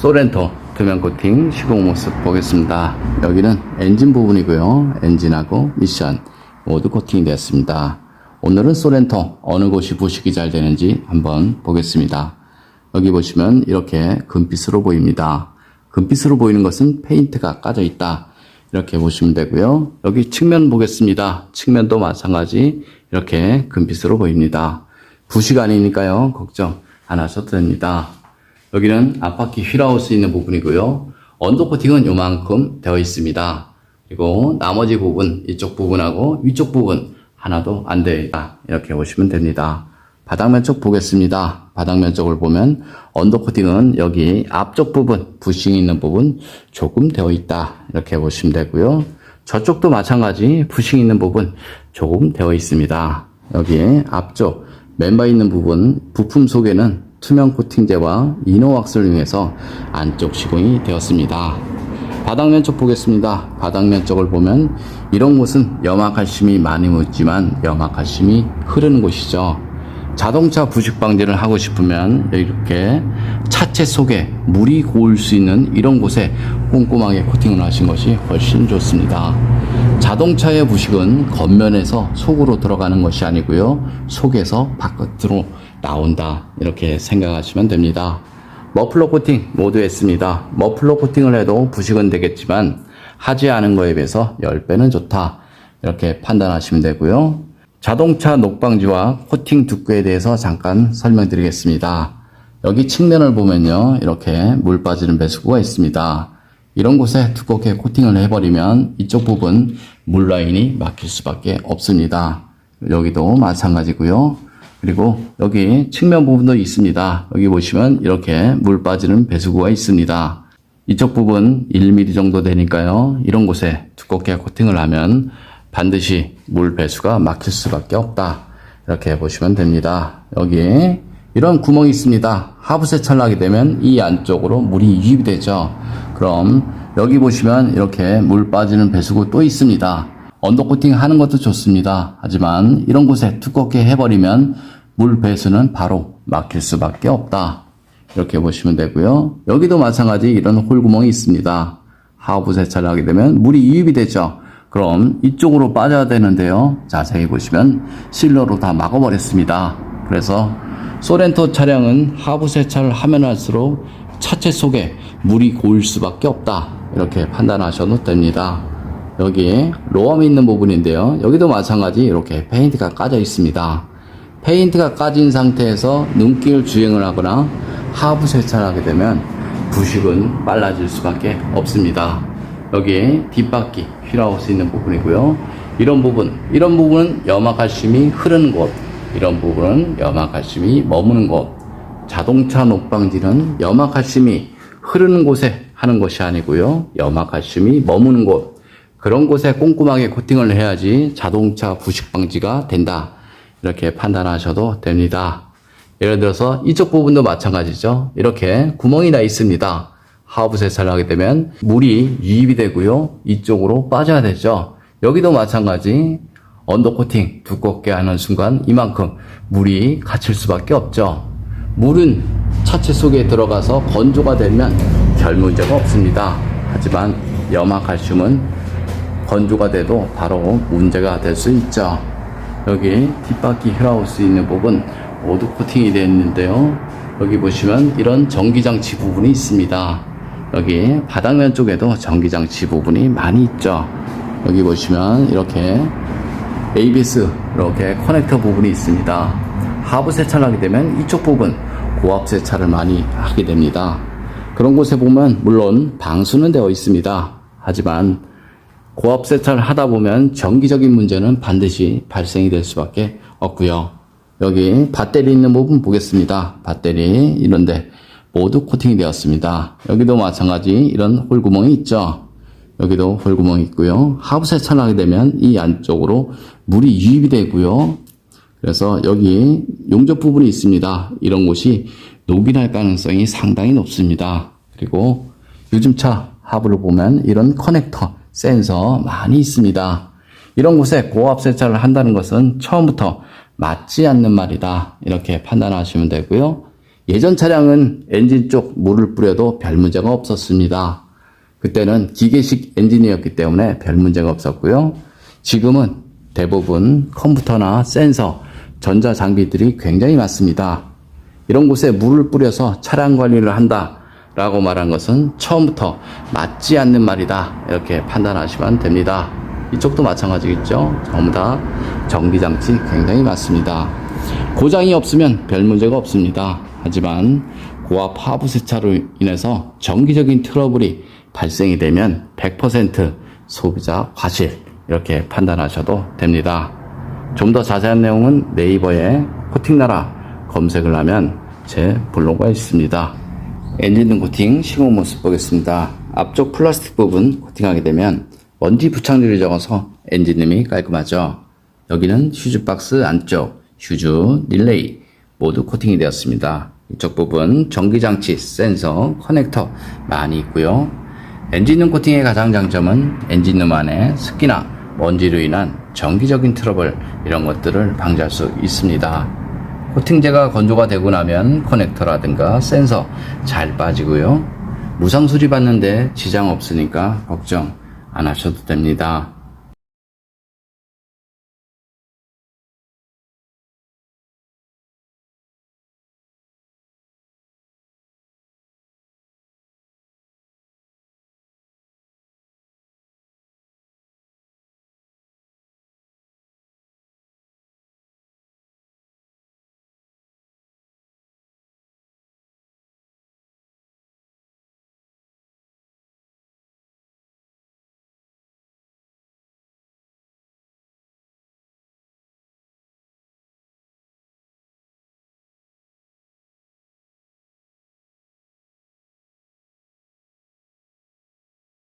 소렌토 투명 코팅 시공 모습 보겠습니다. 여기는 엔진 부분이고요. 엔진하고 미션 모두 코팅이 되었습니다. 오늘은 소렌토 어느 곳이 부식이 잘 되는지 한번 보겠습니다. 여기 보시면 이렇게 금빛으로 보입니다. 금빛으로 보이는 것은 페인트가 까져 있다, 이렇게 보시면 되고요. 여기 측면 보겠습니다. 측면도 마찬가지 이렇게 금빛으로 보입니다. 부식 아니니까요, 걱정 안 하셔도 됩니다. 여기는 앞바퀴 휠하우스 있는 부분이고요. 언더 코팅은 요만큼 되어 있습니다. 그리고 나머지 부분, 이쪽 부분하고 위쪽 부분 하나도 안 되어 있다, 이렇게 보시면 됩니다. 바닥면 쪽 보겠습니다. 바닥면 쪽을 보면 언더 코팅은 여기 앞쪽 부분, 부싱이 있는 부분 조금 되어 있다, 이렇게 보시면 되고요. 저쪽도 마찬가지 부싱이 있는 부분 조금 되어 있습니다. 여기 앞쪽 멤버 있는 부분, 부품 속에는 투명 코팅제와 이너왁스를 이용해서 안쪽 시공이 되었습니다. 바닥면 쪽 보겠습니다. 바닥면 쪽을 보면 이런 곳은 염화칼슘이 많이 묻지만 염화칼슘이 흐르는 곳이죠. 자동차 부식 방지를 하고 싶으면 이렇게 차체 속에 물이 고을 수 있는 이런 곳에 꼼꼼하게 코팅을 하신 것이 훨씬 좋습니다. 자동차의 부식은 겉면에서 속으로 들어가는 것이 아니고요, 속에서 바깥으로 나온다, 이렇게 생각하시면 됩니다. 머플러 코팅 모두 했습니다. 머플러 코팅을 해도 부식은 되겠지만 하지 않은 거에 비해서 10배는 좋다, 이렇게 판단하시면 되고요. 자동차 녹방지와 코팅 두께에 대해서 잠깐 설명드리겠습니다. 여기 측면을 보면요, 이렇게 물 빠지는 배수구가 있습니다. 이런 곳에 두껍게 코팅을 해버리면 이쪽 부분 물 라인이 막힐 수밖에 없습니다. 여기도 마찬가지고요. 그리고 여기 측면 부분도 있습니다. 여기 보시면 이렇게 물 빠지는 배수구가 있습니다. 이쪽 부분 1mm 정도 되니까요, 이런 곳에 두껍게 코팅을 하면 반드시 물 배수가 막힐 수밖에 없다, 이렇게 보시면 됩니다. 여기 이런 구멍이 있습니다. 하부 세차를 하게 되면 이 안쪽으로 물이 유입이 되죠. 그럼 여기 보시면 이렇게 물 빠지는 배수구 또 있습니다. 언더코팅 하는 것도 좋습니다. 하지만 이런 곳에 두껍게 해버리면 물 배수는 바로 막힐 수밖에 없다, 이렇게 보시면 되고요. 여기도 마찬가지 이런 홀구멍이 있습니다. 하부 세차를 하게 되면 물이 유입이 되죠. 그럼 이쪽으로 빠져야 되는데요, 자세히 보시면 실러로 다 막아버렸습니다. 그래서 소렌토 차량은 하부 세차를 하면 할수록 차체 속에 물이 고일 수밖에 없다, 이렇게 판단하셔도 됩니다. 여기 로함이 있는 부분인데요, 여기도 마찬가지 이렇게 페인트가 까져 있습니다. 페인트가 까진 상태에서 눈길 주행을 하거나 하부 세차를 하게 되면 부식은 빨라질 수밖에 없습니다. 여기 뒷바퀴 휠하우스 있는 부분이고요. 이런 부분은 염화칼슘이 흐르는 곳, 이런 부분은 염화칼슘이 머무는 곳. 자동차 녹방지는 염화칼슘이 흐르는 곳에 하는 것이 아니고요, 염화칼슘이 머무는 곳, 그런 곳에 꼼꼼하게 코팅을 해야지 자동차 부식 방지가 된다, 이렇게 판단하셔도 됩니다. 예를 들어서 이쪽 부분도 마찬가지죠. 이렇게 구멍이 나 있습니다. 하부 세차를 하게 되면 물이 유입이 되고요, 이쪽으로 빠져야 되죠. 여기도 마찬가지 언더코팅 두껍게 하는 순간 이만큼 물이 갇힐 수밖에 없죠. 물은 차체 속에 들어가서 건조가 되면 별 문제가 없습니다. 하지만 염화칼슘은 건조가 돼도 바로 문제가 될 수 있죠. 여기 뒷바퀴 휠하우스 있는 부분 모두 코팅이 되어 있는데요, 여기 보시면 이런 전기장치 부분이 있습니다. 여기 바닥면 쪽에도 전기장치 부분이 많이 있죠. 여기 보시면 이렇게 ABS 이렇게 커넥터 부분이 있습니다. 하부 세차를 하게 되면 이쪽 부분 고압 세차를 많이 하게 됩니다. 그런 곳에 보면 물론 방수는 되어 있습니다. 하지만 고압 세차를 하다 보면 정기적인 문제는 반드시 발생이 될 수밖에 없고요. 여기 배터리 있는 부분 보겠습니다. 배터리 이런데 모두 코팅이 되었습니다. 여기도 마찬가지 이런 홀구멍이 있죠. 여기도 홀구멍이 있고요. 하부 세차를 하게 되면 이 안쪽으로 물이 유입이 되고요. 그래서 여기 용접 부분이 있습니다. 이런 곳이 녹이 날 가능성이 상당히 높습니다. 그리고 요즘 차 하부를 보면 이런 커넥터, 센서 많이 있습니다. 이런 곳에 고압 세차를 한다는 것은 처음부터 맞지 않는 말이다, 이렇게 판단하시면 되고요. 예전 차량은 엔진 쪽 물을 뿌려도 별 문제가 없었습니다. 그때는 기계식 엔진이었기 때문에 별 문제가 없었고요. 지금은 대부분 컴퓨터나 센서, 전자 장비들이 굉장히 많습니다. 이런 곳에 물을 뿌려서 차량 관리를 한다라고 말한 것은 처음부터 맞지 않는 말이다, 이렇게 판단하시면 됩니다. 이쪽도 마찬가지겠죠. 전부 다 전기장치 굉장히 많습니다. 고장이 없으면 별 문제가 없습니다. 하지만 고압 하부 세차로 인해서 정기적인 트러블이 발생이 되면 100% 소비자 과실, 이렇게 판단하셔도 됩니다. 좀 더 자세한 내용은 네이버에 코팅나라 검색을 하면 제 블로그가 있습니다. 엔진등 코팅 시공 모습 보겠습니다. 앞쪽 플라스틱 부분 코팅하게 되면 먼지 부착률이 적어서 엔진음이 깔끔하죠. 여기는 휴즈 박스 안쪽, 휴즈, 릴레이 모두 코팅이 되었습니다. 이쪽 부분 전기장치, 센서, 커넥터 많이 있고요. 엔진룸 코팅의 가장 장점은 엔진룸 안에 습기나 먼지로 인한 정기적인 트러블, 이런 것들을 방지할 수 있습니다. 코팅제가 건조가 되고 나면 커넥터라든가 센서 잘 빠지고요. 무상 수리 받는데 지장 없으니까 걱정 안 하셔도 됩니다.